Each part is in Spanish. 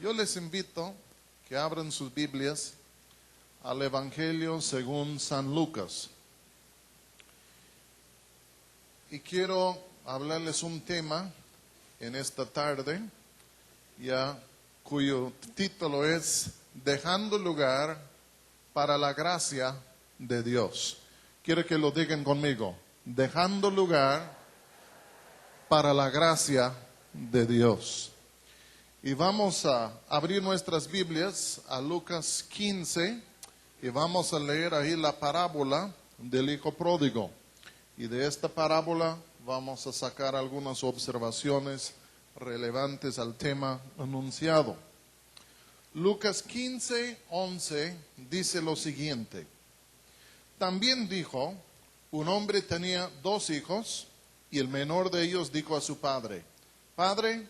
Yo les invito que abran sus Biblias al Evangelio según San Lucas. Y quiero hablarles un tema en esta tarde, cuyo título es Dejando lugar para la gracia de Dios. Quiero que lo digan conmigo. Dejando lugar para la gracia de Dios. Y vamos a abrir nuestras Biblias a Lucas 15 y vamos a leer ahí la parábola del hijo pródigo. Y de esta parábola vamos a sacar algunas observaciones relevantes al tema anunciado. Lucas 15, 11 dice lo siguiente. También dijo, un hombre tenía 2 hijos y el menor de ellos dijo a su padre, Padre,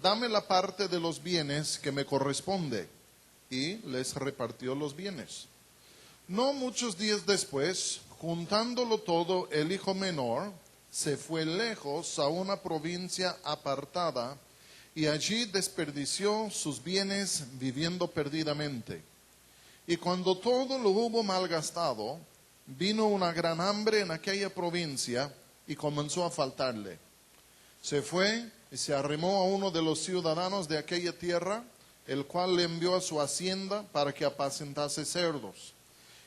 dame la parte de los bienes que me corresponde. Y les repartió los bienes. No muchos días después, juntándolo todo, el hijo menor se fue lejos a una provincia apartada y allí desperdició sus bienes viviendo perdidamente. Y cuando todo lo hubo malgastado, vino una gran hambre en aquella provincia y comenzó a faltarle. Se fue y se arrimó a uno de los ciudadanos de aquella tierra, el cual le envió a su hacienda para que apacentase cerdos.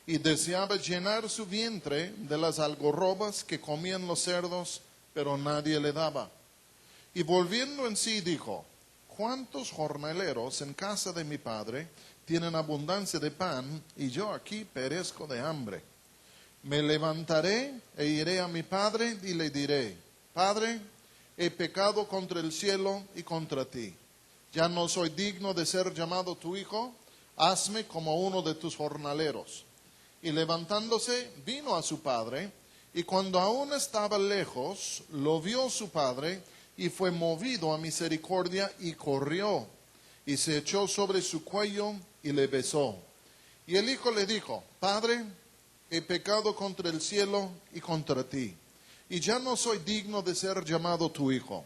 Y deseaba llenar su vientre de las algarrobas que comían los cerdos, pero nadie le daba. Y volviendo en sí dijo, ¿cuántos jornaleros en casa de mi padre tienen abundancia de pan, y yo aquí perezco de hambre? Me levantaré e iré a mi padre y le diré, Padre, he pecado contra el cielo y contra ti. Ya no soy digno de ser llamado tu hijo, hazme como uno de tus jornaleros. Y levantándose, vino a su padre, y cuando aún estaba lejos, lo vio su padre, y fue movido a misericordia, y corrió, y se echó sobre su cuello, y le besó. Y el hijo le dijo, Padre, he pecado contra el cielo y contra ti, y ya no soy digno de ser llamado tu hijo.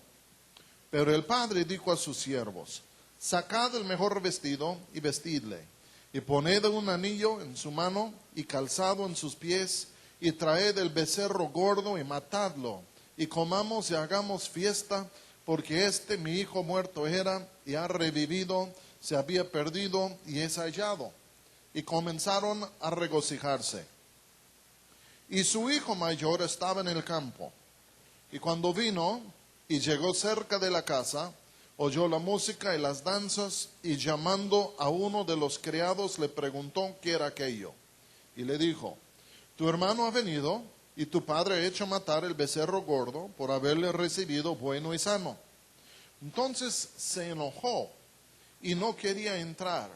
Pero el padre dijo a sus siervos, sacad el mejor vestido y vestidle, y poned un anillo en su mano y calzado en sus pies, y traed el becerro gordo y matadlo, y comamos y hagamos fiesta, porque mi hijo muerto era y ha revivido, se había perdido y es hallado. Y comenzaron a regocijarse. Y su hijo mayor estaba en el campo. Y cuando vino y llegó cerca de la casa, oyó la música y las danzas, y llamando a uno de los criados le preguntó qué era aquello. Y le dijo, tu hermano ha venido, y tu padre ha hecho matar el becerro gordo por haberle recibido bueno y sano. Entonces se enojó y no quería entrar.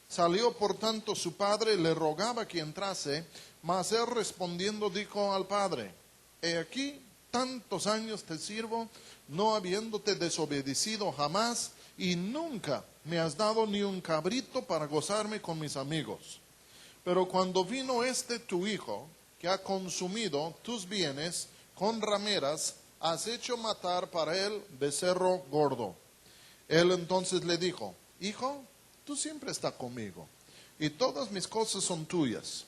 Salió por tanto su padre y le rogaba que entrase, mas él respondiendo dijo al padre, he aquí tantos años te sirvo, no habiéndote desobedecido jamás, y nunca me has dado ni un cabrito para gozarme con mis amigos. Pero cuando vino tu hijo, que ha consumido tus bienes con rameras, has hecho matar para él becerro gordo. Él entonces le dijo, hijo, tú siempre estás conmigo, y todas mis cosas son tuyas.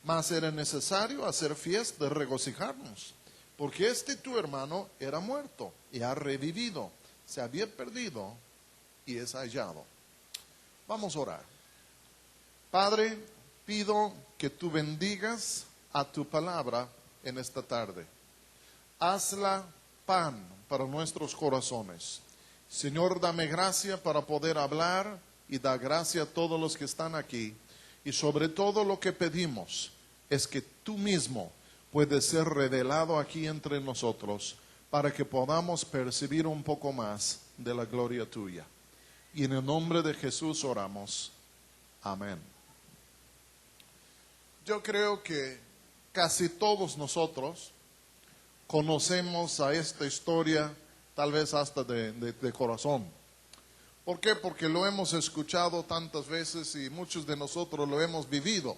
Mas era necesario hacer fiesta de regocijarnos, porque tu hermano era muerto y ha revivido, se había perdido y es hallado. Vamos a orar. Padre, pido que tú bendigas a tu palabra en esta tarde. Hazla pan para nuestros corazones. Señor, dame gracia para poder hablar y da gracia a todos los que están aquí. Y sobre todo lo que pedimos es que tú mismo puedes ser revelado aquí entre nosotros para que podamos percibir un poco más de la gloria tuya. Y en el nombre de Jesús oramos. Amén. Yo creo que casi todos nosotros conocemos a esta historia, tal vez hasta de corazón. ¿Por qué? Porque lo hemos escuchado tantas veces y muchos de nosotros lo hemos vivido.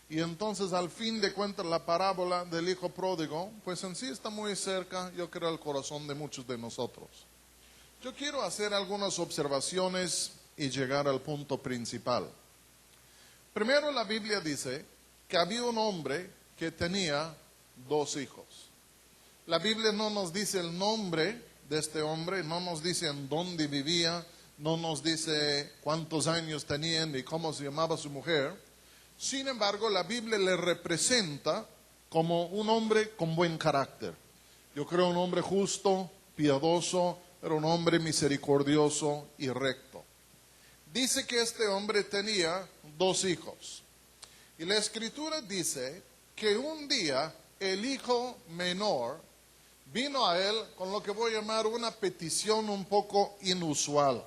Y entonces al fin de cuentas la parábola del hijo pródigo, pues en sí está muy cerca, yo creo, al corazón de muchos de nosotros. Yo quiero hacer algunas observaciones y llegar al punto principal. Primero la Biblia dice que había un hombre que tenía 2 hijos. La Biblia no nos dice el nombre de este hombre, no nos dice en dónde vivía, no nos dice cuántos años tenía ni cómo se llamaba su mujer. Sin embargo, la Biblia le representa como un hombre con buen carácter. Yo creo un hombre justo, piadoso, pero un hombre misericordioso y recto. Dice que este hombre tenía 2 hijos. Y la Escritura dice que un día el hijo menor vino a él con lo que voy a llamar una petición un poco inusual.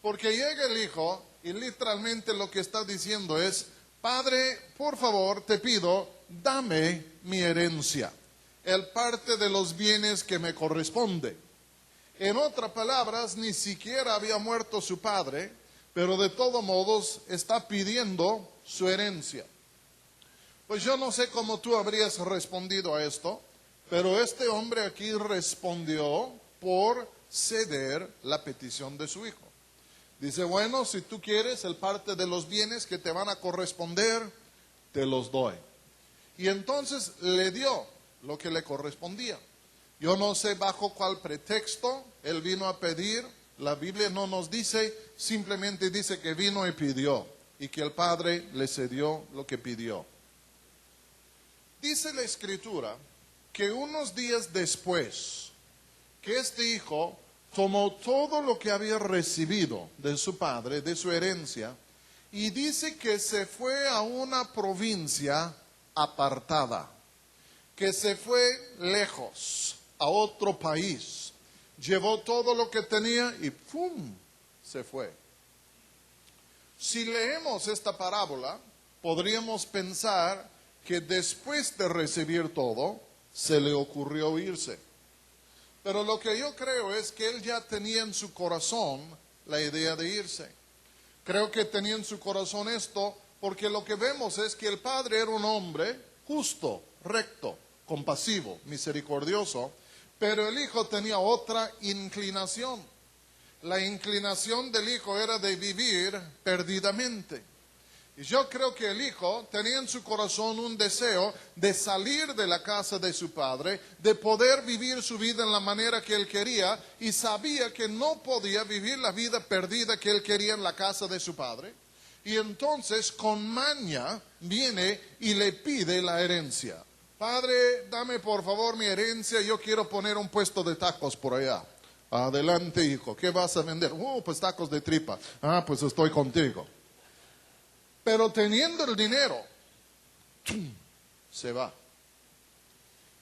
Porque llega el hijo y literalmente lo que está diciendo es: Padre, por favor, te pido, dame mi herencia, el parte de los bienes que me corresponde. En otras palabras, ni siquiera había muerto su padre, pero de todos modos está pidiendo su herencia. Pues yo no sé cómo tú habrías respondido a esto, pero este hombre aquí respondió por ceder la petición de su hijo. Dice, bueno, si tú quieres el parte de los bienes que te van a corresponder, te los doy. Y entonces le dio lo que le correspondía. Yo no sé bajo cuál pretexto él vino a pedir. La Biblia no nos dice, simplemente dice que vino y pidió, y que el padre le cedió lo que pidió. Dice la Escritura que unos días después, que este hijo tomó todo lo que había recibido de su padre, de su herencia, y dice que se fue a una provincia apartada, que se fue lejos, a otro país, llevó todo lo que tenía y ¡pum!, se fue. Si leemos esta parábola, podríamos pensar que después de recibir todo, se le ocurrió irse. Pero lo que yo creo es que él ya tenía en su corazón la idea de irse. Creo que tenía en su corazón esto, porque lo que vemos es que el padre era un hombre justo, recto, compasivo, misericordioso, pero el hijo tenía otra inclinación. La inclinación del hijo era de vivir perdidamente. Y yo creo que el hijo tenía en su corazón un deseo de salir de la casa de su padre, de poder vivir su vida en la manera que él quería, y sabía que no podía vivir la vida perdida que él quería en la casa de su padre. Y entonces con maña viene y le pide la herencia. Padre, dame por favor mi herencia, yo quiero poner un puesto de tacos por allá. Adelante, hijo, ¿qué vas a vender? Pues tacos de tripa. Pues estoy contigo. Pero teniendo el dinero, se va.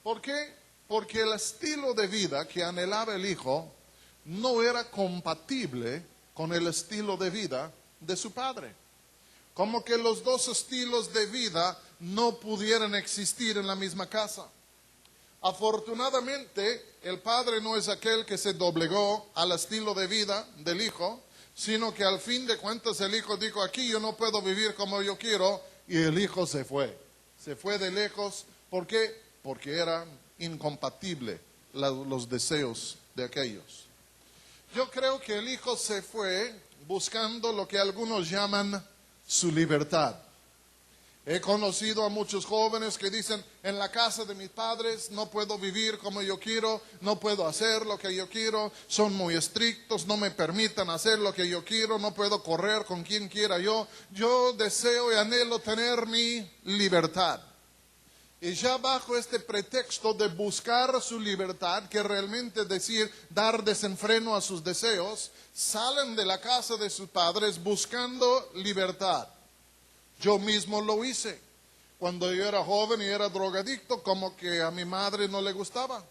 ¿Por qué? Porque el estilo de vida que anhelaba el hijo no era compatible con el estilo de vida de su padre. Como que los dos estilos de vida no pudieran existir en la misma casa. Afortunadamente, el padre no es aquel que se doblegó al estilo de vida del hijo, sino que al fin de cuentas el hijo dijo, aquí yo no puedo vivir como yo quiero, y el hijo se fue. Se fue de lejos. ¿Por qué? Porque eran incompatibles los deseos de aquellos. Yo creo que el hijo se fue buscando lo que algunos llaman su libertad. He conocido a muchos jóvenes que dicen, en la casa de mis padres no puedo vivir como yo quiero, no puedo hacer lo que yo quiero, son muy estrictos, no me permiten hacer lo que yo quiero, no puedo correr con quien quiera yo. Yo deseo y anhelo tener mi libertad. Y ya bajo este pretexto de buscar su libertad, que realmente es decir, dar desenfreno a sus deseos, salen de la casa de sus padres buscando libertad. Yo mismo lo hice. Cuando yo era joven y era drogadicto, como que a mi madre no le gustaba.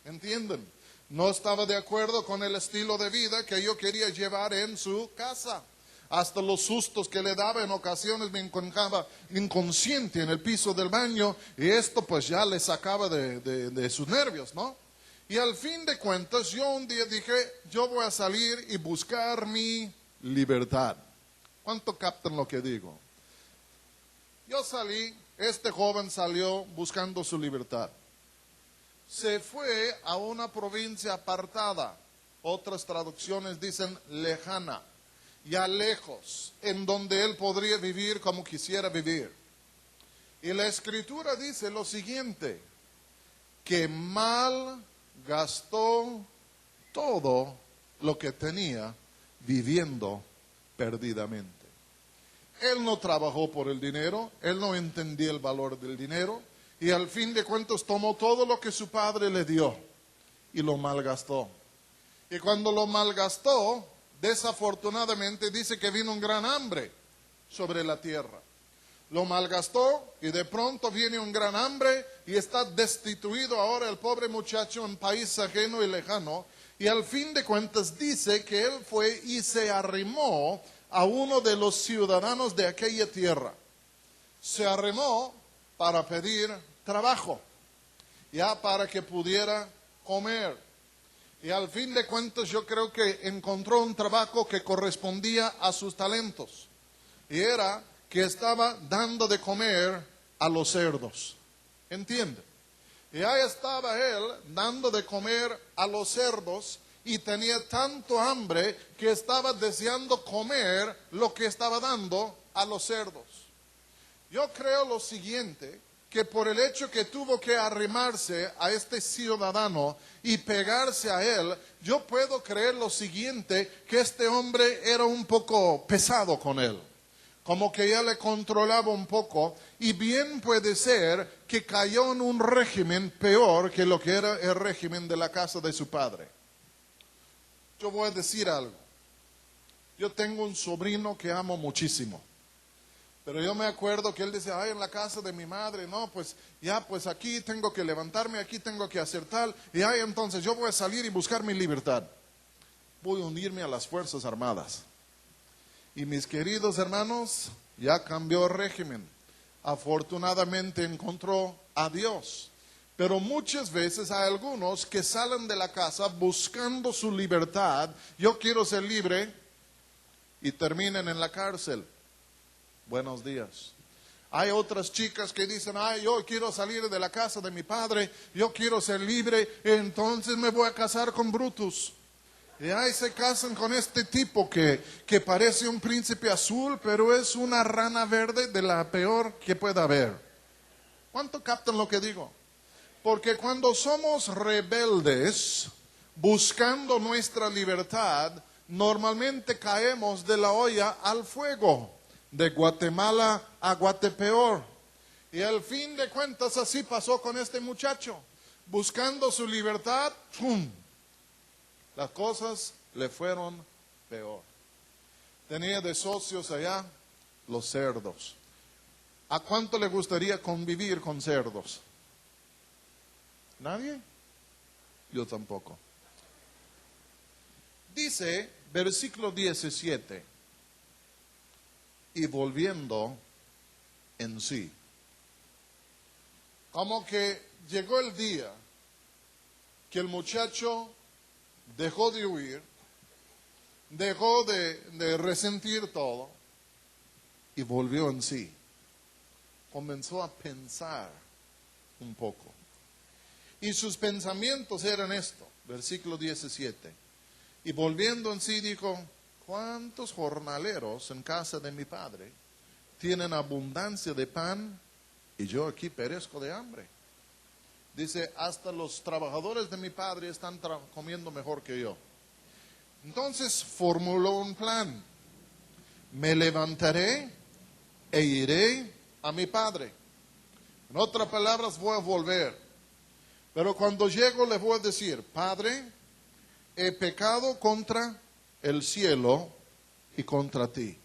¿Entienden? No estaba de acuerdo con el estilo de vida que yo quería llevar en su casa. Hasta los sustos que le daba en ocasiones me encontraba inconsciente en el piso del baño, y esto pues ya le sacaba de sus nervios, ¿no? Y al fin de cuentas yo un día dije, yo voy a salir y buscar mi libertad. ¿Cuánto captan lo que digo? Yo salí, este joven salió buscando su libertad. Se fue a una provincia apartada. Otras traducciones dicen lejana. ya lejos, en donde él podría vivir como quisiera vivir. Y la Escritura dice lo siguiente, que mal gastó todo lo que tenía viviendo perdidamente. Él no trabajó por el dinero, él no entendía el valor del dinero, y al fin de cuentas tomó todo lo que su padre le dio y lo malgastó. Y cuando lo malgastó, desafortunadamente dice que vino un gran hambre sobre la tierra. Lo malgastó y de pronto viene un gran hambre y está destituido ahora el pobre muchacho en país ajeno y lejano. Y al fin de cuentas dice que él fue y se arrimó a uno de los ciudadanos de aquella tierra. Se arrimó para pedir trabajo, ya para que pudiera comer. Y al fin de cuentas yo creo que encontró un trabajo que correspondía a sus talentos. Y era que estaba dando de comer a los cerdos. ¿Entiende? Y ahí estaba él dando de comer a los cerdos y tenía tanto hambre que estaba deseando comer lo que estaba dando a los cerdos. Yo creo lo siguiente, que por el hecho que tuvo que arrimarse a este ciudadano y pegarse a él, yo puedo creer lo siguiente, que este hombre era un poco pesado con él, como que ya le controlaba un poco, y bien puede ser que cayó en un régimen peor que lo que era el régimen de la casa de su padre. Yo voy a decir algo, yo tengo un sobrino que amo muchísimo. Pero yo me acuerdo que él decía, ay, en la casa de mi madre, no, pues ya, pues aquí tengo que levantarme, aquí tengo que hacer tal, y ay, entonces yo voy a salir y buscar mi libertad. Voy a unirme a las Fuerzas Armadas. Y mis queridos hermanos, ya cambió el régimen. Afortunadamente encontró a Dios. Pero muchas veces hay algunos que salen de la casa buscando su libertad, yo quiero ser libre, y terminan en la cárcel. Buenos días. Hay otras chicas que dicen, ay, yo quiero salir de la casa de mi padre, yo quiero ser libre, entonces me voy a casar con Brutus. Y ahí se casan con este tipo que parece un príncipe azul, pero es una rana verde de la peor que pueda haber. ¿Cuánto captan lo que digo? Porque cuando somos rebeldes, buscando nuestra libertad, normalmente caemos de la olla al fuego. De Guatemala a Guatepeor. Y al fin de cuentas así pasó con este muchacho. Buscando su libertad, ¡pum!, las cosas le fueron peor. Tenía de socios allá los cerdos. ¿A cuánto le gustaría convivir con cerdos? ¿Nadie? Yo tampoco. Dice, versículo 17. Y volviendo en sí. Como que llegó el día que el muchacho dejó de huir, dejó de resentir todo y volvió en sí. Comenzó a pensar un poco. Y sus pensamientos eran esto, versículo 17. Y volviendo en sí dijo, ¿cuántos jornaleros en casa de mi padre tienen abundancia de pan y yo aquí perezco de hambre? Dice, hasta los trabajadores de mi padre están comiendo mejor que yo. Entonces formuló un plan. Me levantaré e iré a mi padre. En otras palabras, voy a volver. Pero cuando llego le voy a decir, Padre, he pecado contra el cielo y contra ti.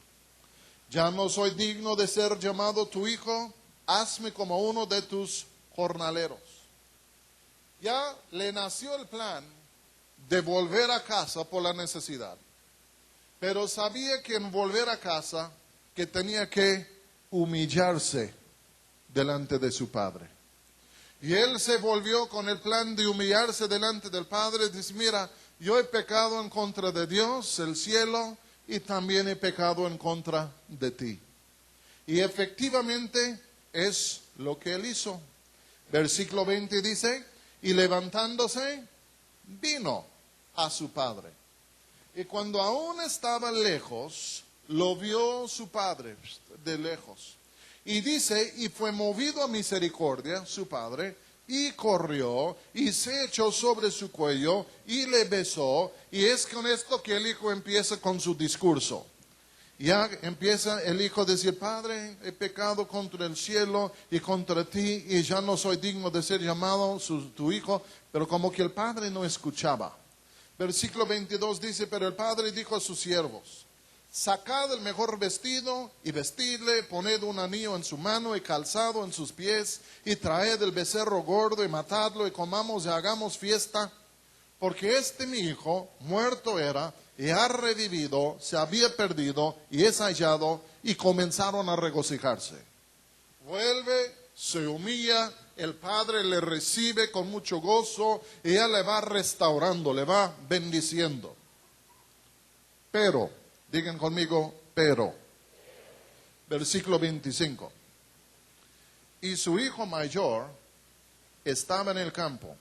Ya no soy digno de ser llamado tu hijo, hazme como uno de tus jornaleros. Ya le nació el plan de volver a casa por la necesidad. Pero sabía que en volver a casa que tenía que humillarse delante de su padre. Y él se volvió con el plan de humillarse delante del padre. Dice, mira, yo he pecado en contra de Dios, el cielo, y también he pecado en contra de ti. Y efectivamente es lo que él hizo. Versículo 20 dice, y levantándose, vino a su padre. Y cuando aún estaba lejos, lo vio su padre de lejos. Y dice, y fue movido a misericordia, su padre, y corrió, y se echó sobre su cuello, y le besó. Y es con esto que el hijo empieza con su discurso. Ya empieza el hijo a decir, Padre, he pecado contra el cielo y contra ti, y ya no soy digno de ser llamado tu hijo. Pero como que el padre no escuchaba. Versículo 22 dice, pero el padre dijo a sus siervos, sacad el mejor vestido y vestidle, poned un anillo en su mano y calzado en sus pies, y traed el becerro gordo y matadlo, y comamos y hagamos fiesta, porque este mi hijo muerto era y ha revivido, se había perdido y es hallado, y comenzaron a regocijarse. Vuelve, se humilla, el padre le recibe con mucho gozo, y ella le va restaurando, le va bendiciendo. Pero, digan conmigo, pero. Versículo 25. Y su hijo mayor estaba en el campo,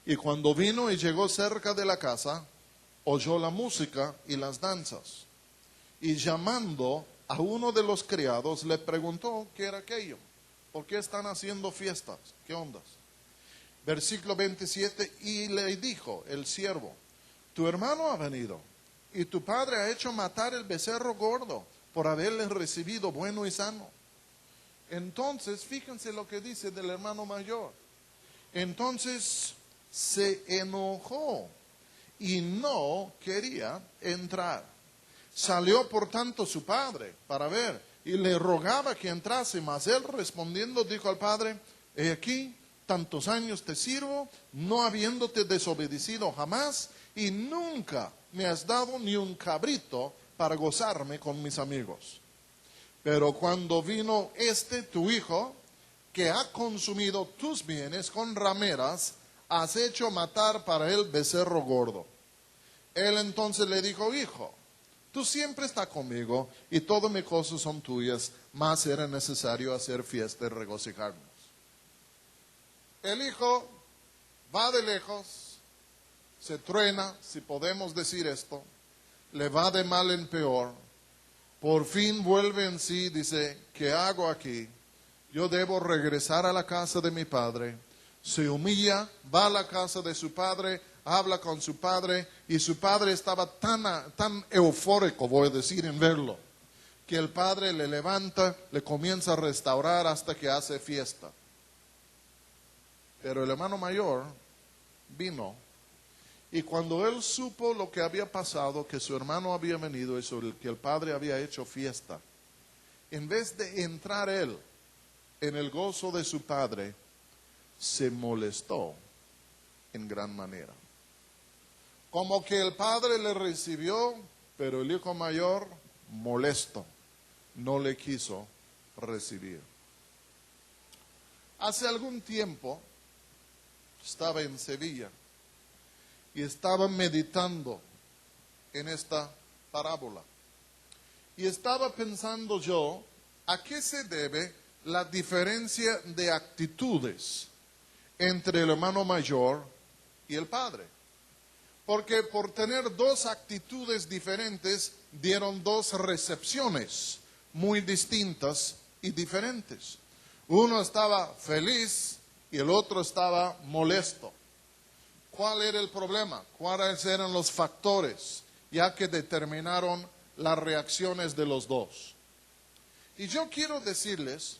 y cuando vino y llegó cerca de la casa, oyó la música y las danzas. Y llamando a uno de los criados, le preguntó qué era aquello. ¿Por qué están haciendo fiestas? ¿Qué ondas? Versículo 27, y le dijo el siervo, tu hermano ha venido, y tu padre ha hecho matar el becerro gordo, por haberle recibido bueno y sano. Entonces, fíjense lo que dice del hermano mayor. Entonces se enojó y no quería entrar. Salió por tanto su padre para ver, y le rogaba que entrase, mas él respondiendo dijo al padre, he aquí, tantos años te sirvo, no habiéndote desobedecido jamás, y nunca me has dado ni un cabrito para gozarme con mis amigos. Pero cuando vino tu hijo, que ha consumido tus bienes con rameras, has hecho matar para él becerro gordo. Él entonces le dijo, hijo, tú siempre estás conmigo y todas mis cosas son tuyas, mas era necesario hacer fiesta y regocijarnos. El hijo va de lejos, se truena, si podemos decir esto, le va de mal en peor, por fin vuelve en sí, dice, ¿qué hago aquí? Yo debo regresar a la casa de mi padre. Se humilla, va a la casa de su padre, habla con su padre, y su padre estaba tan eufórico, voy a decir, en verlo, que el padre le levanta, le comienza a restaurar hasta que hace fiesta. Pero el hermano mayor vino, y cuando él supo lo que había pasado, que su hermano había venido y sobre el que el padre había hecho fiesta, en vez de entrar él en el gozo de su padre, se molestó en gran manera. Como que el padre le recibió, pero el hijo mayor, molesto, no le quiso recibir. Hace algún tiempo estaba en Sevilla y estaba meditando en esta parábola. Y estaba pensando yo, ¿a qué se debe la diferencia de actitudes entre el hermano mayor y el padre? Porque por tener dos actitudes diferentes, dieron dos recepciones muy distintas y diferentes. Uno estaba feliz y el otro estaba molesto. ¿Cuál era el problema? ¿Cuáles eran los factores? Ya que determinaron las reacciones de los dos. Y yo quiero decirles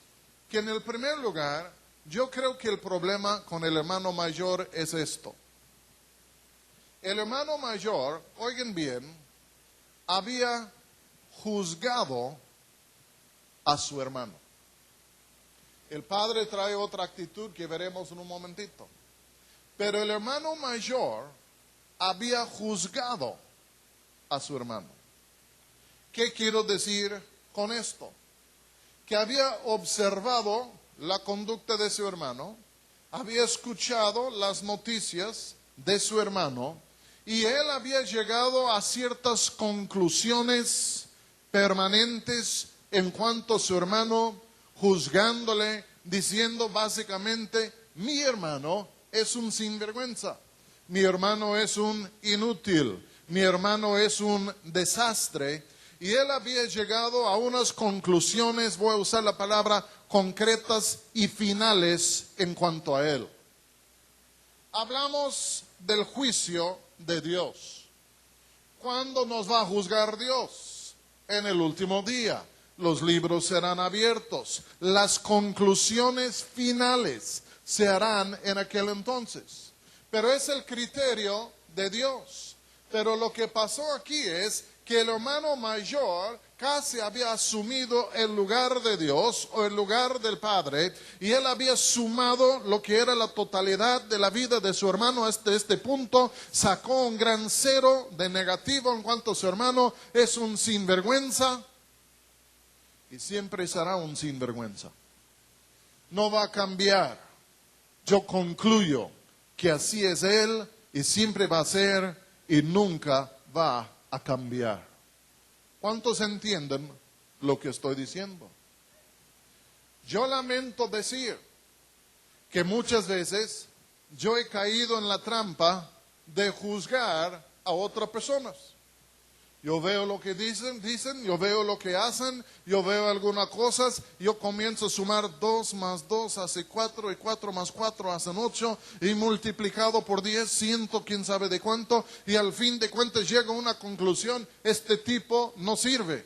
que en el primer lugar, yo creo que el problema con el hermano mayor es esto. El hermano mayor, oigan bien, había juzgado a su hermano. El padre trae otra actitud que veremos en un momentito. Pero el hermano mayor había juzgado a su hermano. ¿Qué quiero decir con esto? Que había observado la conducta de su hermano, había escuchado las noticias de su hermano, y él había llegado a ciertas conclusiones permanentes en cuanto a su hermano, juzgándole, diciendo básicamente, mi hermano es un sinvergüenza, mi hermano es un inútil, mi hermano es un desastre. Y él había llegado a unas conclusiones, voy a usar la palabra, concretas y finales en cuanto a él. Hablamos del juicio de Dios. ¿Cuándo nos va a juzgar Dios? En el último día. Los libros serán abiertos. Las conclusiones finales se harán en aquel entonces. Pero es el criterio de Dios. Pero lo que pasó aquí es que el hermano mayor casi había asumido el lugar de Dios o el lugar del Padre, y él había sumado lo que era la totalidad de la vida de su hermano hasta este punto. Sacó un gran cero de negativo en cuanto a su hermano es un sinvergüenza, y siempre será un sinvergüenza. No va a cambiar. Yo concluyo que así es él y siempre va a ser y nunca va a cambiar. ¿Cuántos entienden lo que estoy diciendo? Yo lamento decir que muchas veces yo he caído en la trampa de juzgar a otras personas. Yo veo lo que dicen, yo veo lo que hacen, yo veo algunas cosas, yo comienzo a sumar 2 más 2 hace 4 y 4 más 4 hacen 8 y multiplicado por 10, 100, quién sabe de cuánto, y al fin de cuentas llego a una conclusión: este tipo no sirve,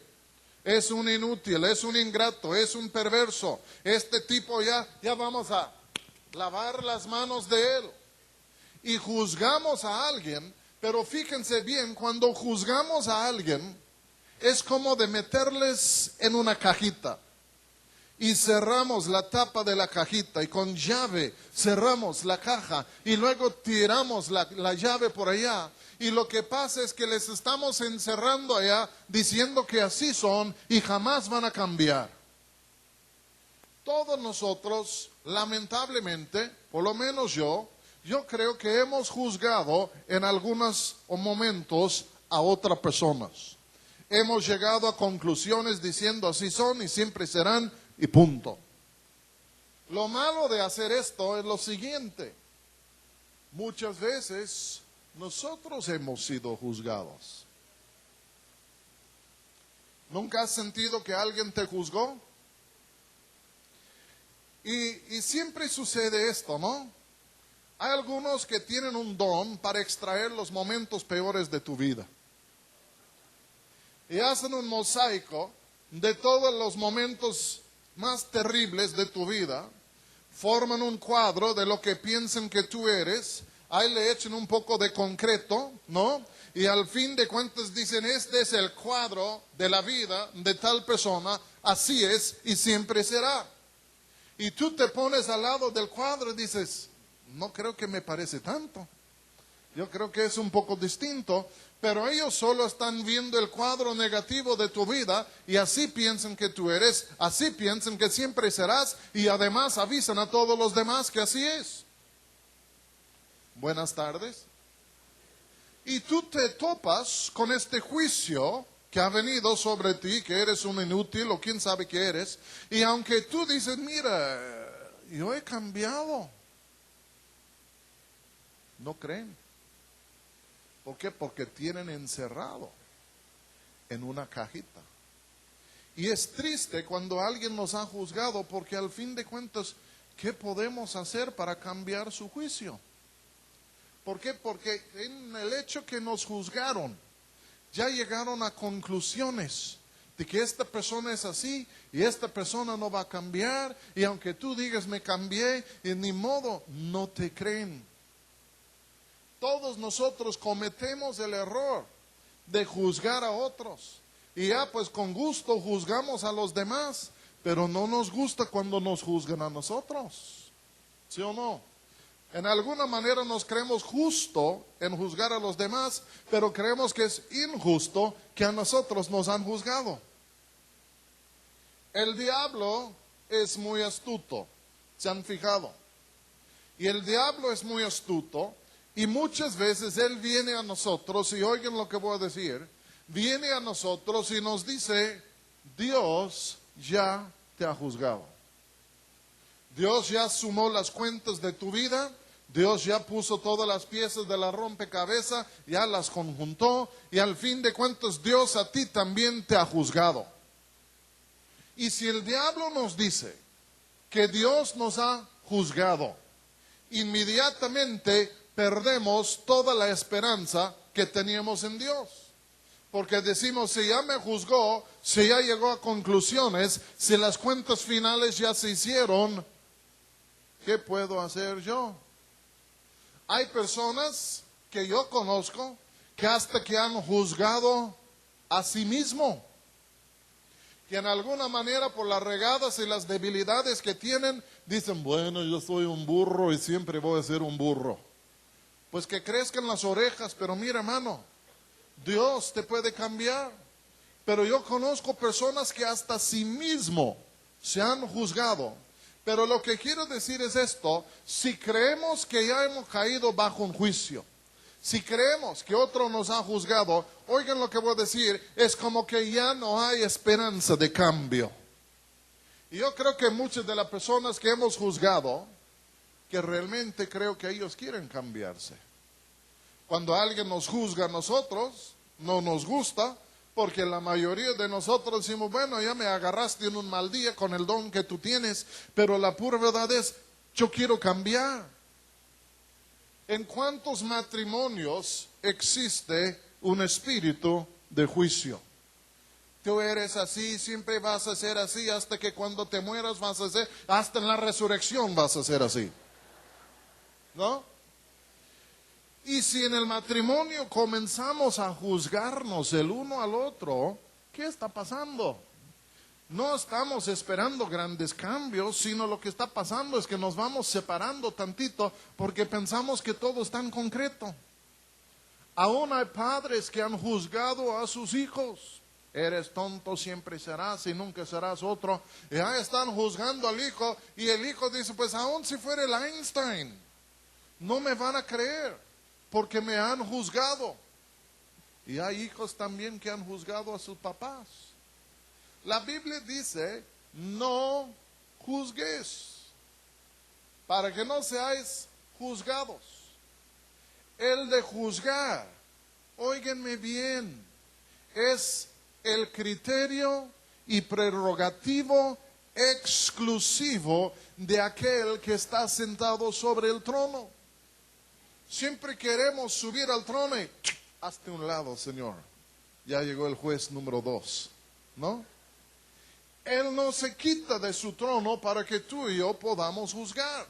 es un inútil, es un ingrato, es un perverso, este tipo ya vamos a lavar las manos de él. Y juzgamos a alguien. Pero fíjense bien, cuando juzgamos a alguien, es como de meterles en una cajita. Y cerramos la tapa de la cajita y con llave cerramos la caja y luego tiramos la llave por allá. Y lo que pasa es que les estamos encerrando allá diciendo que así son y jamás van a cambiar. Todos nosotros, lamentablemente, por lo menos yo creo que hemos juzgado en algunos momentos a otras personas. Hemos llegado a conclusiones diciendo así son y siempre serán y punto. Lo malo de hacer esto es lo siguiente: muchas veces nosotros hemos sido juzgados. ¿Nunca has sentido que alguien te juzgó? Y siempre sucede esto, ¿no? Hay algunos que tienen un don para extraer los momentos peores de tu vida. Y hacen un mosaico de todos los momentos más terribles de tu vida. Forman un cuadro de lo que piensan que tú eres. Ahí le echan un poco de concreto, ¿no? Y al fin de cuentas dicen: este es el cuadro de la vida de tal persona. Así es y siempre será. Y tú te pones al lado del cuadro y dices: no creo que me parece tanto. Yo creo que es un poco distinto. Pero ellos solo están viendo el cuadro negativo de tu vida y así piensan que tú eres, así piensan que siempre serás, y además avisan a todos los demás que así es. Buenas tardes. Y tú te topas con este juicio que ha venido sobre ti, que eres un inútil o quién sabe qué eres. Y aunque tú dices: mira, yo he cambiado, no creen. ¿Por qué? Porque tienen encerrado en una cajita. Y es triste cuando alguien nos ha juzgado, porque al fin de cuentas, ¿qué podemos hacer para cambiar su juicio? ¿Por qué? Porque en el hecho que nos juzgaron, ya llegaron a conclusiones de que esta persona es así y esta persona no va a cambiar, y aunque tú digas me cambié, y ni modo, no te creen. Todos nosotros cometemos el error de juzgar a otros. Y ya pues con gusto juzgamos a los demás, pero no nos gusta cuando nos juzgan a nosotros. ¿Sí o no? En alguna manera nos creemos justo en juzgar a los demás, pero creemos que es injusto que a nosotros nos han juzgado. El diablo es muy astuto, ¿se han fijado? Y el diablo es muy astuto. Y muchas veces él viene a nosotros, y oigan lo que voy a decir, viene a nosotros y nos dice: Dios ya te ha juzgado. Dios ya sumó las cuentas de tu vida, Dios ya puso todas las piezas de la rompecabezas, ya las conjuntó y al fin de cuentas Dios a ti también te ha juzgado. Y si el diablo nos dice que Dios nos ha juzgado, inmediatamente perdemos toda la esperanza que teníamos en Dios. Porque decimos, si ya me juzgó, si ya llegó a conclusiones, si las cuentas finales ya se hicieron, ¿qué puedo hacer yo? Hay personas que yo conozco que hasta que han juzgado a sí mismo, que en alguna manera por las regadas y las debilidades que tienen, dicen, bueno, yo soy un burro y siempre voy a ser un burro. Pues que crezcan las orejas, pero mira, hermano, Dios te puede cambiar. Pero yo conozco personas que hasta sí mismo se han juzgado. Pero lo que quiero decir es esto: si creemos que ya hemos caído bajo un juicio, si creemos que otro nos ha juzgado, oigan lo que voy a decir, es como que ya no hay esperanza de cambio. Y yo creo que muchas de las personas que hemos juzgado, que realmente creo que ellos quieren cambiarse. Cuando alguien nos juzga a nosotros, no nos gusta, porque la mayoría de nosotros decimos, bueno, ya me agarraste en un mal día con el don que tú tienes, pero la pura verdad es, yo quiero cambiar. ¿En cuántos matrimonios existe un espíritu de juicio? Tú eres así, siempre vas a ser así, hasta que cuando te mueras vas a ser, hasta en la resurrección vas a ser así. ¿No? Y si en el matrimonio comenzamos a juzgarnos el uno al otro, ¿qué está pasando? No estamos esperando grandes cambios, sino lo que está pasando es que nos vamos separando tantito porque pensamos que todo está en concreto. Aún hay padres que han juzgado a sus hijos. Eres tonto, siempre serás y nunca serás otro. Y ahí están juzgando al hijo y el hijo dice, pues aún si fuera el Einstein, no me van a creer porque me han juzgado. Y hay hijos también que han juzgado a sus papás. La Biblia dice, no juzgues, para que no seáis juzgados. El de juzgar, óiganme bien, es el criterio y prerrogativo exclusivo de aquel que está sentado sobre el trono. Siempre queremos subir al trono y hazte un lado, Señor. Ya llegó el juez número 2, ¿no? Él no se quita de su trono para que tú y yo podamos juzgar.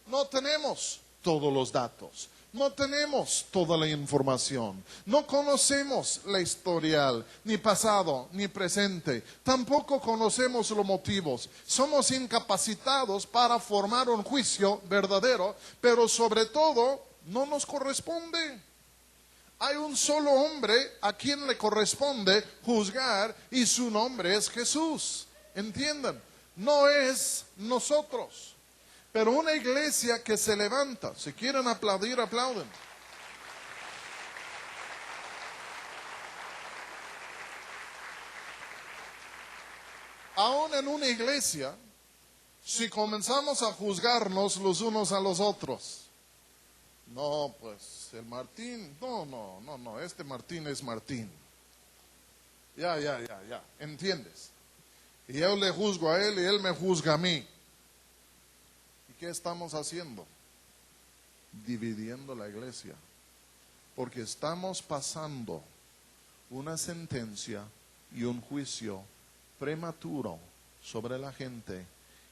No tenemos todos los datos, no tenemos toda la información, no conocemos la historial, ni pasado, ni presente, tampoco conocemos los motivos. Somos incapacitados para formar un juicio verdadero, pero sobre todo no nos corresponde. Hay un solo hombre a quien le corresponde juzgar y su nombre es Jesús. ¿Entiendan? No es nosotros. Pero una iglesia que se levanta, si quieren aplaudir, aplauden. Aún en una iglesia, si comenzamos a juzgarnos los unos a los otros, no, pues el Martín, no, este Martín es Martín. Ya, ¿entiendes? Y yo le juzgo a él y él me juzga a mí. ¿Y qué estamos haciendo? Dividiendo la iglesia. Porque estamos pasando una sentencia y un juicio prematuro sobre la gente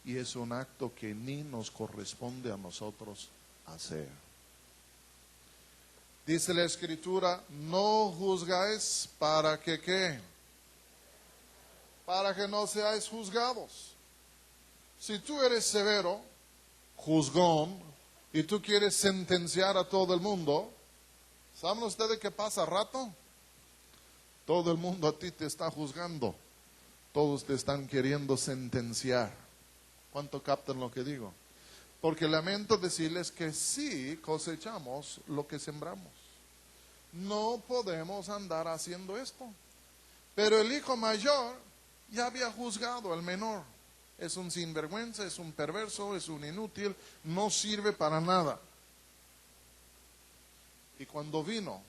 y es un acto que ni nos corresponde a nosotros hacer. Dice la Escritura, no juzgáis para que ¿qué? Para que no seáis juzgados. Si tú eres severo, juzgón, y tú quieres sentenciar a todo el mundo, ¿saben ustedes qué pasa rato? Todo el mundo a ti te está juzgando. Todos te están queriendo sentenciar. ¿Cuánto captan lo que digo? Porque lamento decirles que sí cosechamos lo que sembramos. No podemos andar haciendo esto. Pero el hijo mayor ya había juzgado al menor. Es un sinvergüenza, es un perverso, es un inútil, no sirve para nada. Y cuando vino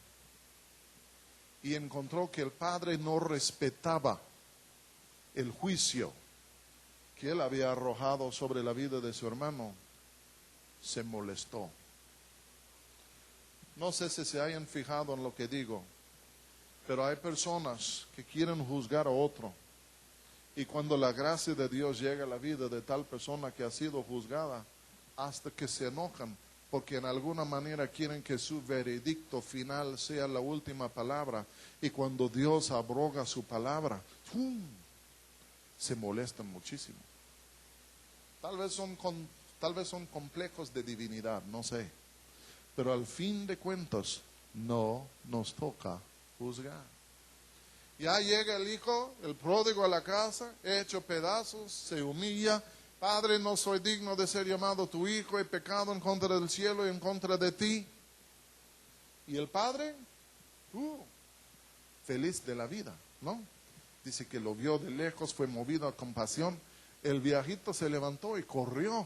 y encontró que el padre no respetaba el juicio que él había arrojado sobre la vida de su hermano, se molestó. No sé si se hayan fijado en lo que digo, pero hay personas que quieren juzgar a otro. Y cuando la gracia de Dios llega a la vida de tal persona que ha sido juzgada, hasta que se enojan, porque en alguna manera quieren que su veredicto final sea la última palabra. Y cuando Dios abroga su palabra, ¡pum!, se molestan muchísimo. Tal vez son complejos de divinidad, no sé. Pero al fin de cuentas, no nos toca juzgar. Ya llega el hijo, el pródigo a la casa, hecho pedazos, se humilla. Padre, no soy digno de ser llamado tu hijo, he pecado en contra del cielo y en contra de ti. Y el padre, feliz de la vida, ¿no? Dice que lo vio de lejos, fue movido a compasión. El viejito se levantó y corrió,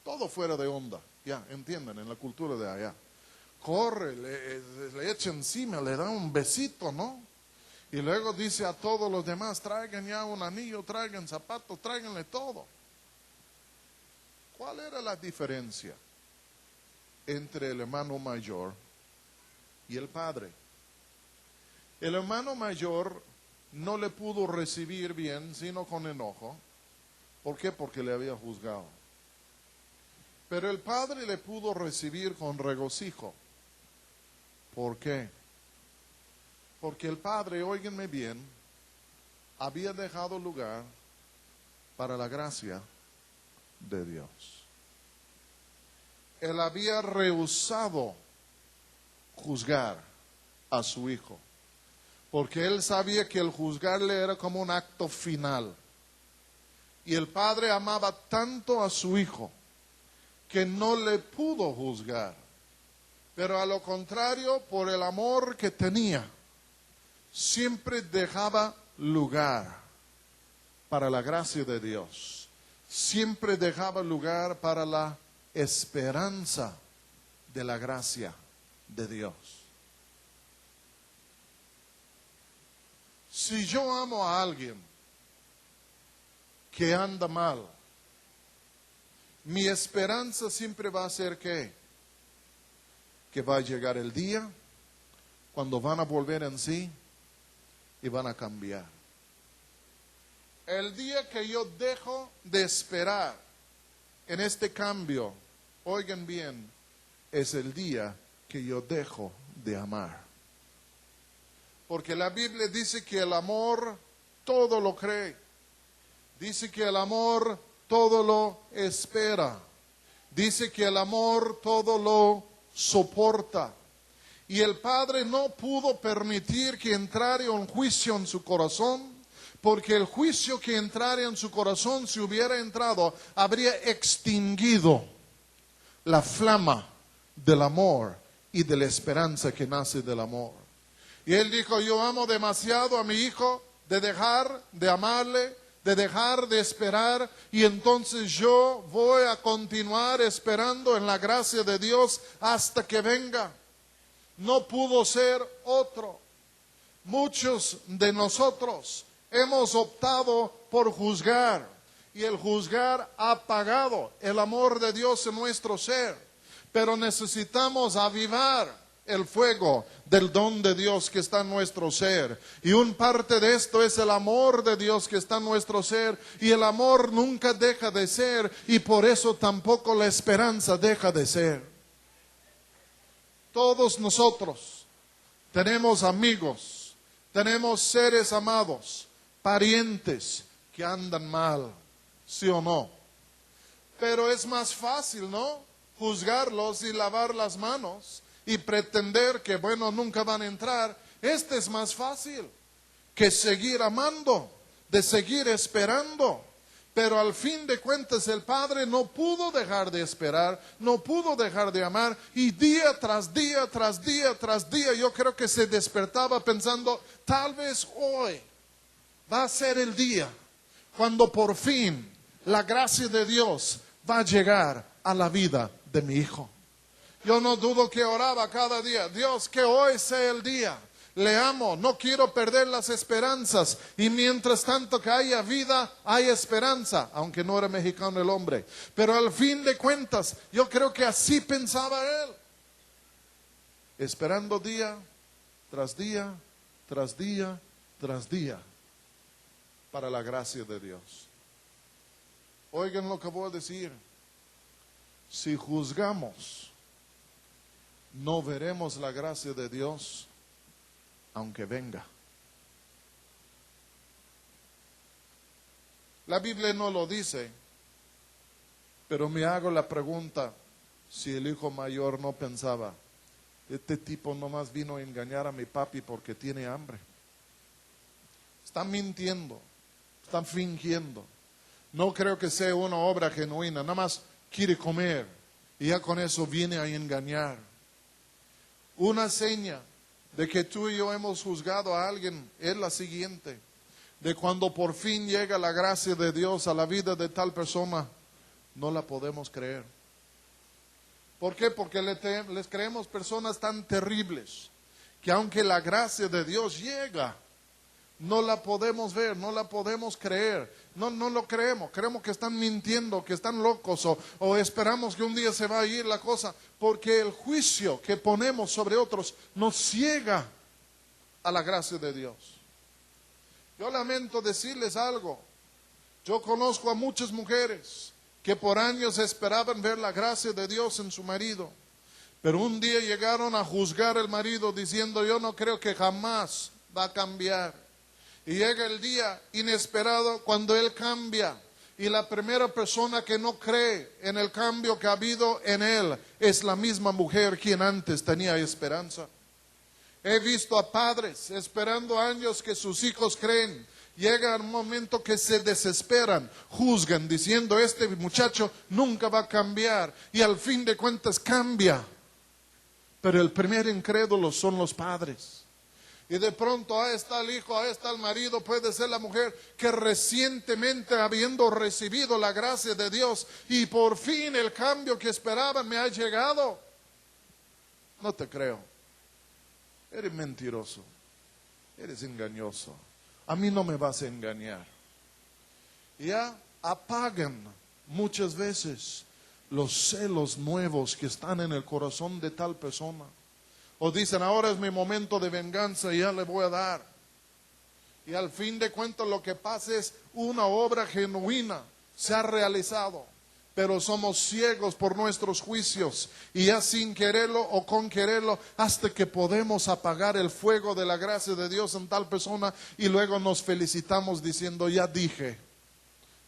todo fuera de onda, ya, entienden, en la cultura de allá. Corre, le echa encima, le da un besito, ¿no? Y luego dice a todos los demás, traigan ya un anillo, traigan zapatos, tráiganle todo. ¿Cuál era la diferencia entre el hermano mayor y el padre? El hermano mayor no le pudo recibir bien, sino con enojo. ¿Por qué? Porque le había juzgado. Pero el padre le pudo recibir con regocijo. ¿Por qué? Porque el padre, óiganme bien, había dejado lugar para la gracia de Dios. Él había rehusado juzgar a su hijo, porque él sabía que el juzgarle era como un acto final. Y el padre amaba tanto a su hijo que no le pudo juzgar. Pero a lo contrario, por el amor que tenía, siempre dejaba lugar para la gracia de Dios. Siempre dejaba lugar para la esperanza de la gracia de Dios. Si yo amo a alguien que anda mal, mi esperanza siempre va a ser que va a llegar el día cuando van a volver en sí y van a cambiar. El día que yo dejo de esperar en este cambio, oigan bien, es el día que yo dejo de amar. Porque la Biblia dice que el amor todo lo cree. Dice que el amor todo lo espera. Dice que el amor todo lo soporta. Y el padre no pudo permitir que entrara un juicio en su corazón, porque el juicio que entrara en su corazón, si hubiera entrado, habría extinguido la flama del amor y de la esperanza que nace del amor. Y él dijo, yo amo demasiado a mi hijo de dejar de amarle, de dejar de esperar, y entonces yo voy a continuar esperando en la gracia de Dios hasta que venga. No pudo ser otro. Muchos de nosotros hemos optado por juzgar, y el juzgar ha apagado el amor de Dios en nuestro ser. Pero necesitamos avivar el fuego del don de Dios que está en nuestro ser. Y un parte de esto es el amor de Dios que está en nuestro ser. Y el amor nunca deja de ser, y por eso tampoco la esperanza deja de ser. Todos nosotros tenemos amigos, tenemos seres amados, parientes que andan mal, ¿sí o no? Pero es más fácil, ¿no?, juzgarlos y lavar las manos y pretender que, bueno, nunca van a entrar. Este es más fácil que seguir amando, de seguir esperando. Pero al fin de cuentas el padre no pudo dejar de esperar, no pudo dejar de amar, y día tras día, tras día, tras día, yo creo que se despertaba pensando, tal vez hoy va a ser el día cuando por fin la gracia de Dios va a llegar a la vida de mi hijo. Yo no dudo que oraba cada día. Dios, que hoy sea el día. Le amo, no quiero perder las esperanzas. Y mientras tanto que haya vida, hay esperanza. Aunque no era mexicano el hombre. Pero al fin de cuentas, yo creo que así pensaba él. Esperando día tras día, tras día, tras día. Para la gracia de Dios. Oigan lo que voy a decir. Si juzgamos, no veremos la gracia de Dios, aunque venga. La Biblia no lo dice, pero me hago la pregunta, si el hijo mayor no pensaba, este tipo nomás vino a engañar a mi papi porque tiene hambre. Está mintiendo, está fingiendo. No creo que sea una obra genuina, nada más quiere comer y ya con eso viene a engañar. Una seña de que tú y yo hemos juzgado a alguien es la siguiente, de cuando por fin llega la gracia de Dios a la vida de tal persona, no la podemos creer. ¿Por qué? Porque les creemos personas tan terribles, que aunque la gracia de Dios llega, no la podemos ver, no la podemos creer, no lo creemos, creemos que están mintiendo, que están locos o esperamos que un día se va a ir la cosa, porque el juicio que ponemos sobre otros nos ciega a la gracia de Dios. Yo lamento decirles algo, yo conozco a muchas mujeres que por años esperaban ver la gracia de Dios en su marido, pero un día llegaron a juzgar al marido diciendo, yo no creo que jamás va a cambiar. Y llega el día inesperado cuando él cambia. Y la primera persona que no cree en el cambio que ha habido en él es la misma mujer quien antes tenía esperanza. He visto a padres esperando años que sus hijos creen. Llega un momento que se desesperan, juzgan diciendo este muchacho nunca va a cambiar. Y al fin de cuentas cambia. Pero el primer incrédulo son los padres. Y de pronto ahí está el hijo, ahí está el marido, puede ser la mujer que recientemente habiendo recibido la gracia de Dios y por fin el cambio que esperaban me ha llegado. No te creo. Eres mentiroso, eres engañoso. A mí no me vas a engañar. Ya apagan muchas veces los celos nuevos que están en el corazón de tal persona. O dicen, ahora es mi momento de venganza y ya le voy a dar. Y al fin de cuentas lo que pasa es una obra genuina se ha realizado. Pero somos ciegos por nuestros juicios. Y ya sin quererlo o con quererlo, hasta que podemos apagar el fuego de la gracia de Dios en tal persona. Y luego nos felicitamos diciendo, ya dije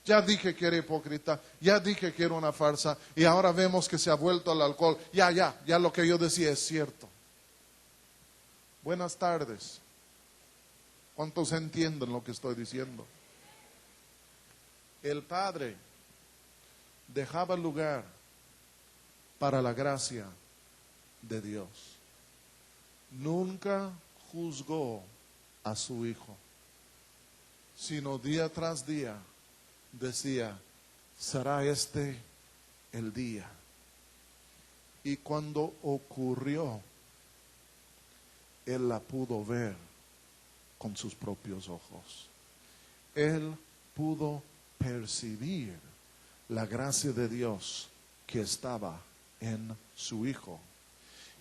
que era hipócrita, ya dije que era una farsa. Y ahora vemos que se ha vuelto al alcohol. Ya lo que yo decía es cierto. Buenas tardes. ¿Cuántos entienden lo que estoy diciendo? El Padre dejaba lugar para la gracia de Dios. Nunca juzgó a su Hijo, sino día tras día decía, será este el día. Y cuando ocurrió, Él la pudo ver con sus propios ojos. Él pudo percibir la gracia de Dios que estaba en su Hijo.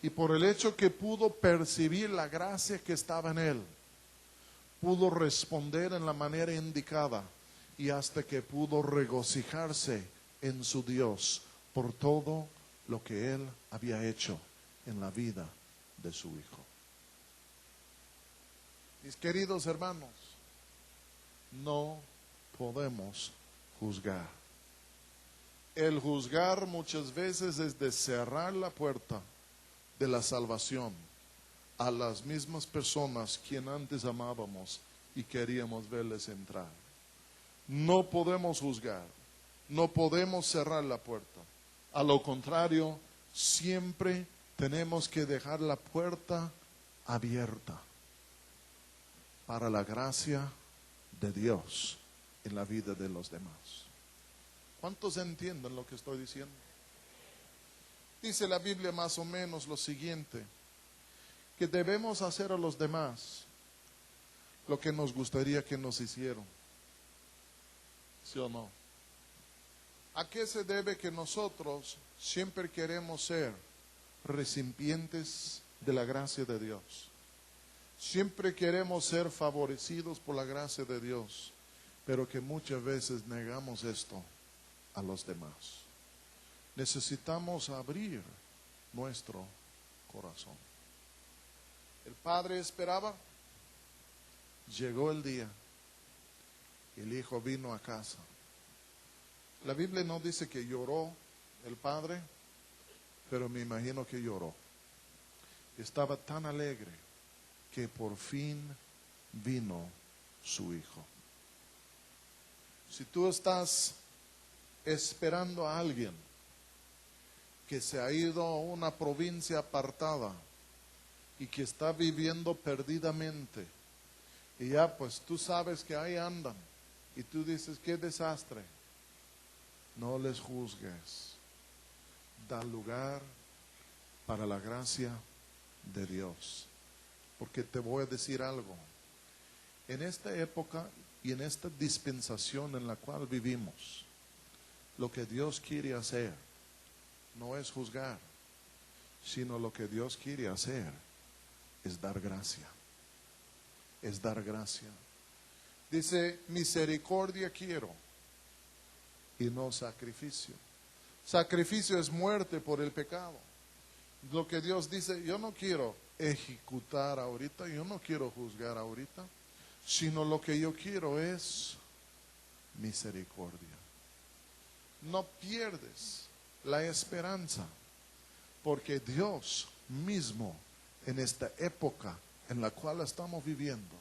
Y por el hecho que pudo percibir la gracia que estaba en Él, pudo responder en la manera indicada y hasta que pudo regocijarse en su Dios por todo lo que Él había hecho en la vida de su Hijo. Mis queridos hermanos, no podemos juzgar. El juzgar muchas veces es de cerrar la puerta de la salvación a las mismas personas quien antes amábamos y queríamos verles entrar. No podemos juzgar, no podemos cerrar la puerta. A lo contrario, siempre tenemos que dejar la puerta abierta para la gracia de Dios en la vida de los demás. ¿Cuántos entienden lo que estoy diciendo? Dice la Biblia más o menos lo siguiente, que debemos hacer a los demás lo que nos gustaría que nos hicieran. ¿Sí o no? ¿A qué se debe que nosotros siempre queremos ser recipientes de la gracia de Dios? Siempre queremos ser favorecidos por la gracia de Dios, pero que muchas veces negamos esto a los demás. Necesitamos abrir nuestro corazón. El padre esperaba, llegó el día, el hijo vino a casa. La Biblia no dice que lloró el padre, pero me imagino que lloró. Estaba tan alegre que por fin vino su hijo. Si tú estás esperando a alguien que se ha ido a una provincia apartada y que está viviendo perdidamente, y ya pues tú sabes que ahí andan, y tú dices, qué desastre, no les juzgues. Da lugar para la gracia de Dios. Porque te voy a decir algo. En esta época y en esta dispensación en la cual vivimos, lo que Dios quiere hacer no es juzgar, sino lo que Dios quiere hacer es dar gracia. Es dar gracia. Dice, misericordia quiero y no sacrificio. Sacrificio es muerte por el pecado. Lo que Dios dice, yo no quiero ejecutar ahorita, yo no quiero juzgar ahorita, sino lo que yo quiero es misericordia. No pierdes la esperanza, porque Dios mismo en esta época en la cual estamos viviendo,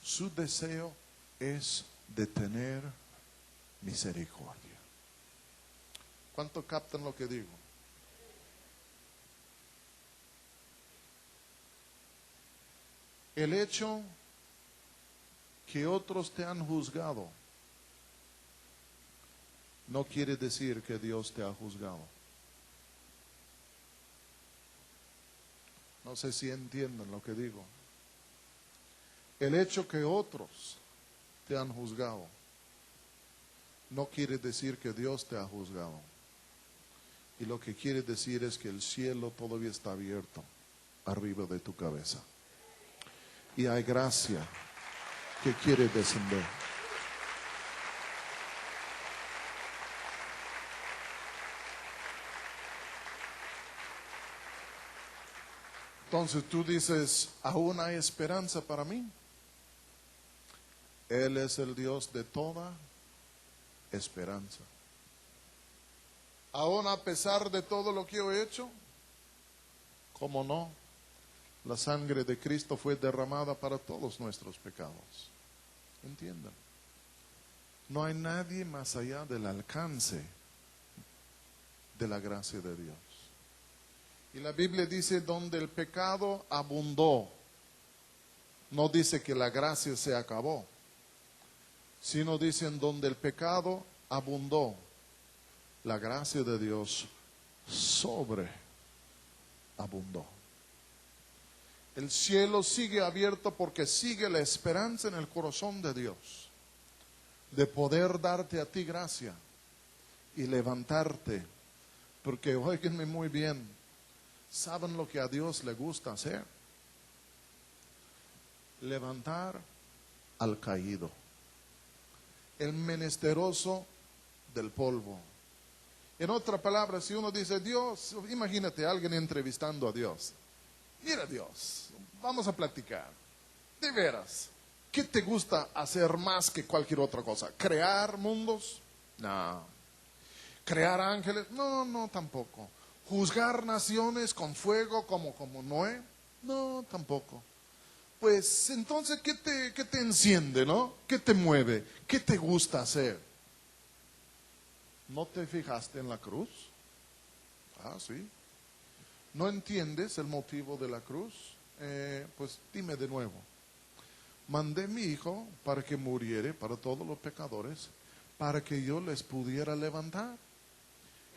su deseo es de tener misericordia. ¿Cuánto captan lo que digo? El hecho que otros te han juzgado no quiere decir que Dios te ha juzgado. No sé si entienden lo que digo. El hecho que otros te han juzgado no quiere decir que Dios te ha juzgado. Y lo que quiere decir es que el cielo todavía está abierto arriba de tu cabeza. Y hay gracia que quiere descender. Entonces tú dices, ¿aún hay esperanza para mí? Él es el Dios de toda esperanza. Aún a pesar de todo lo que yo he hecho, ¿cómo no? La sangre de Cristo fue derramada para todos nuestros pecados. ¿Entiendan? No hay nadie más allá del alcance de la gracia de Dios. Y la Biblia dice, donde el pecado abundó, no dice que la gracia se acabó, sino dicen donde el pecado abundó, la gracia de Dios sobreabundó. El cielo sigue abierto porque sigue la esperanza en el corazón de Dios de poder darte a ti gracia y levantarte. Porque óiganme muy bien, ¿saben lo que a Dios le gusta hacer? Levantar al caído, el menesteroso del polvo. En otra palabra, si uno dice Dios, imagínate a alguien entrevistando a Dios. Mira Dios, vamos a platicar. De veras, ¿qué te gusta hacer más que cualquier otra cosa? ¿Crear mundos? No. ¿Crear ángeles? No, no, tampoco. ¿Juzgar naciones con fuego como Noé? No, tampoco. Pues entonces, ¿qué te enciende, no? ¿Qué te mueve? ¿Qué te gusta hacer? ¿No te fijaste en la cruz? Ah, sí. ¿No entiendes el motivo de la cruz? Pues dime de nuevo. Mandé a mi hijo para que muriera para todos los pecadores, para que yo les pudiera levantar.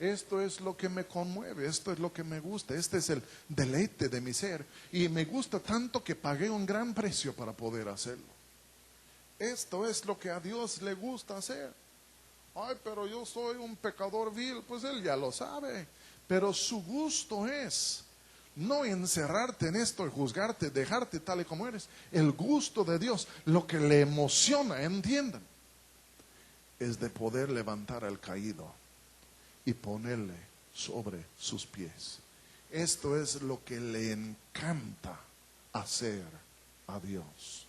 Esto es lo que me conmueve, esto es lo que me gusta, este es el deleite de mi ser. Y me gusta tanto que pagué un gran precio para poder hacerlo. Esto es lo que a Dios le gusta hacer. Ay, pero yo soy un pecador vil, pues Él ya lo sabe. Pero su gusto es no encerrarte en esto y juzgarte, dejarte tal y como eres. El gusto de Dios, lo que le emociona, entiendan, es de poder levantar al caído y ponerle sobre sus pies. Esto es lo que le encanta hacer a Dios.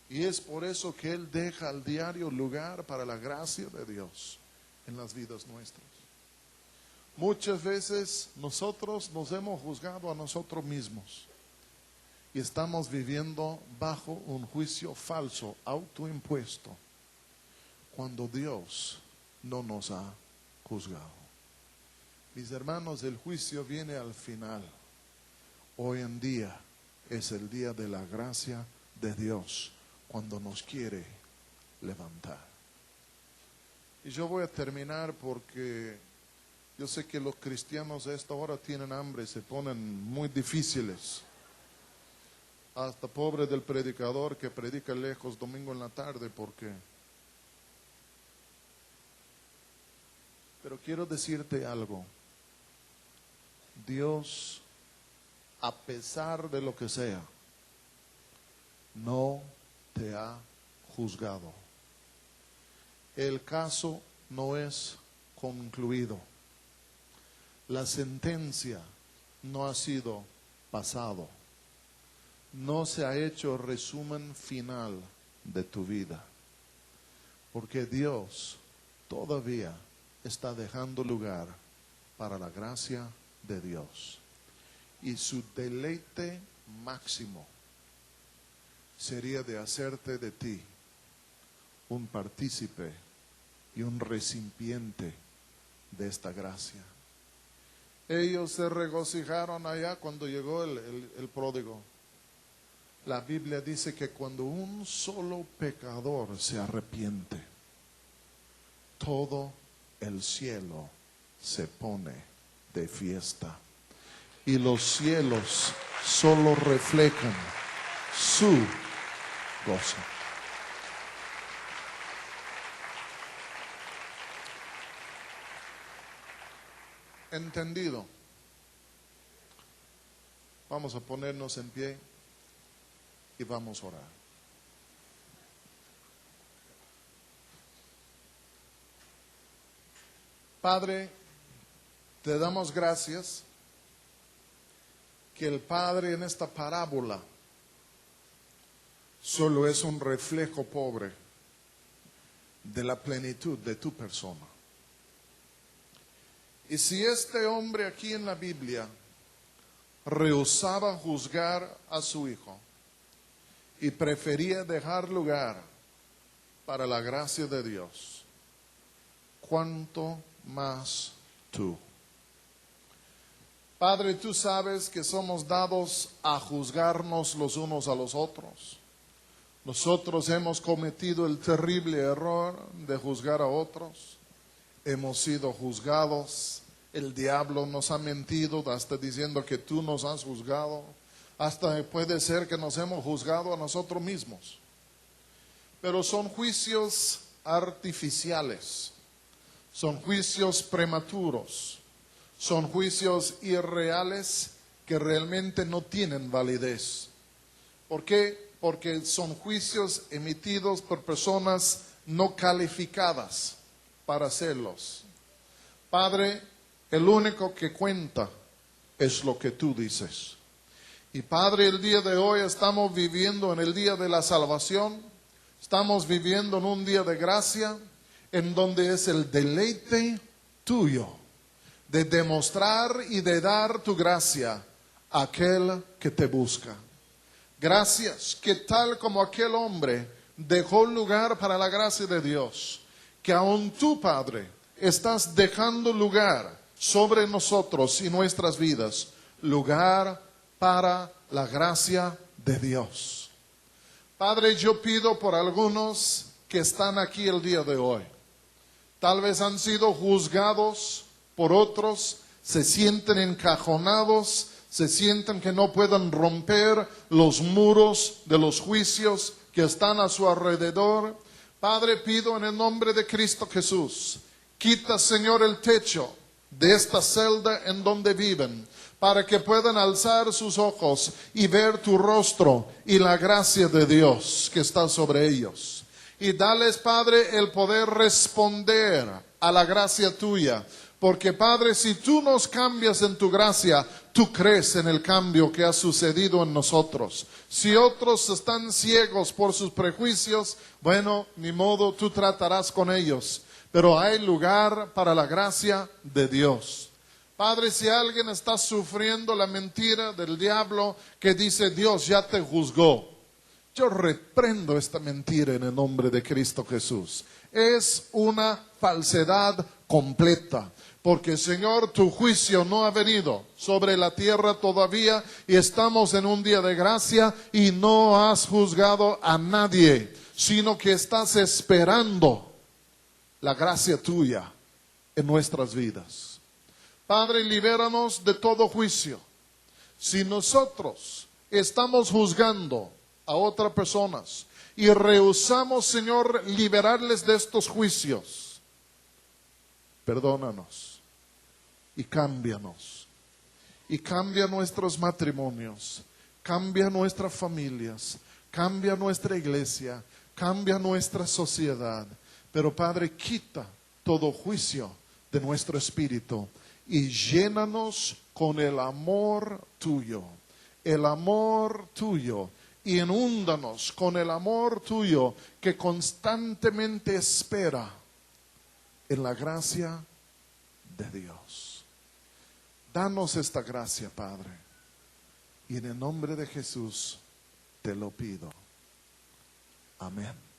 Y es por eso que Él deja al diario lugar para la gracia de Dios en las vidas nuestras. Muchas veces nosotros nos hemos juzgado a nosotros mismos y estamos viviendo bajo un juicio falso, autoimpuesto, cuando Dios no nos ha juzgado. Mis hermanos, el juicio viene al final. Hoy en día es el día de la gracia de Dios, cuando nos quiere levantar. Y yo voy a terminar porque yo sé que los cristianos a esta hora tienen hambre, se ponen muy difíciles. Hasta pobre del predicador que predica lejos domingo en la tarde, porque... Pero quiero decirte algo. Dios, a pesar de lo que sea, no te ha juzgado. El caso no es concluido. La sentencia no ha sido pasado. No se ha hecho resumen final de tu vida. Porque Dios todavía está dejando lugar para la gracia de Dios. Y su deleite máximo sería de hacerte de ti un partícipe y un recipiente de esta gracia. Ellos se regocijaron allá cuando llegó el pródigo. La Biblia dice que cuando un solo pecador se arrepiente, todo el cielo se pone de fiesta. Y los cielos solo reflejan su gozo. ¿Entendido? Vamos a ponernos en pie y vamos a orar. Padre, te damos gracias que el Padre en esta parábola solo es un reflejo pobre de la plenitud de tu persona. Y si este hombre aquí en la Biblia rehusaba juzgar a su hijo y prefería dejar lugar para la gracia de Dios, ¿cuánto más tú? Padre, tú sabes que somos dados a juzgarnos los unos a los otros. Nosotros hemos cometido el terrible error de juzgar a otros. Hemos sido juzgados. El diablo nos ha mentido hasta diciendo que tú nos has juzgado. Hasta puede ser que nos hemos juzgado a nosotros mismos. Pero son juicios artificiales. Son juicios prematuros. Son juicios irreales que realmente no tienen validez. ¿Por qué? Porque son juicios emitidos por personas no calificadas para hacerlos. Padre, el único que cuenta es lo que tú dices. Y Padre, el día de hoy estamos viviendo en el día de la salvación. Estamos viviendo en un día de gracia, en donde es el deleite tuyo de demostrar y de dar tu gracia a aquel que te busca. Gracias que tal como aquel hombre dejó lugar para la gracia de Dios, que aún tú, Padre, estás dejando lugar sobre nosotros y nuestras vidas, lugar para la gracia de Dios. Padre, yo pido por algunos que están aquí el día de hoy. Tal vez han sido juzgados por otros, se sienten encajonados, se sienten que no pueden romper los muros de los juicios que están a su alrededor. Padre, pido en el nombre de Cristo Jesús, quita, Señor, el techo de esta celda en donde viven, para que puedan alzar sus ojos y ver tu rostro y la gracia de Dios que está sobre ellos. Y dales, Padre, el poder responder a la gracia tuya. Porque, Padre, si tú nos cambias en tu gracia, tú crees en el cambio que ha sucedido en nosotros. Si otros están ciegos por sus prejuicios, bueno, ni modo, tú tratarás con ellos. Pero hay lugar para la gracia de Dios. Padre, si alguien está sufriendo la mentira del diablo que dice Dios ya te juzgó, yo reprendo esta mentira en el nombre de Cristo Jesús. Es una falsedad completa. Porque, Señor, tu juicio no ha venido sobre la tierra todavía y estamos en un día de gracia y no has juzgado a nadie, sino que estás esperando la gracia tuya en nuestras vidas. Padre, libéranos de todo juicio. Si nosotros estamos juzgando a otras personas y rehusamos, Señor, liberarles de estos juicios, perdónanos. Y cámbianos. Y cambia nuestros matrimonios. Cambia nuestras familias. Cambia nuestra iglesia. Cambia nuestra sociedad. Pero, Padre, quita todo juicio de nuestro espíritu. Y llénanos con el amor tuyo. El amor tuyo. Y inúndanos con el amor tuyo que constantemente espera en la gracia de Dios. Danos esta gracia, Padre, y en el nombre de Jesús te lo pido. Amén.